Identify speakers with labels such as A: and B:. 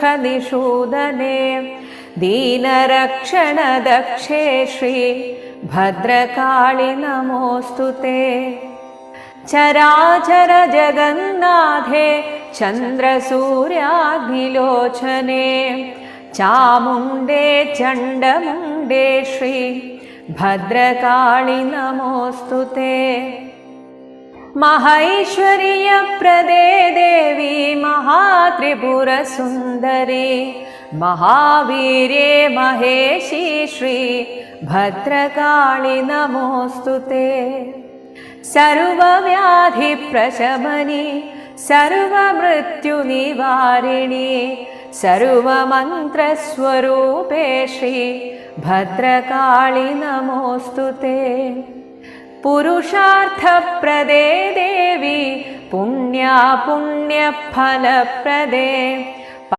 A: दुःखनिषूदने दीनरक्षणदक्षे श्री भद्रकाळि नमोऽस्तु ते। चराचर जगन्नाथे चन्द्रसूर्याग्निलोचने चामुण्डे चण्डमुण्डे श्री भद्रकाळि नमोऽस्तु ते। महैश्वर्यप्रदे देवी महात्रिपुरसुन्दरी महावीर्ये महेशी श्री भद्रकाळि नमोऽस्तु ते। सर्वव्याधिप्रशमनि सर्वमृत्युनिवारिणि सर्वमन्त्रस्वरूपे श्री भद्रकाळि नमोऽस्तु ते। पुरुषार्थप्रदे देवी पुण्यफलप्रदे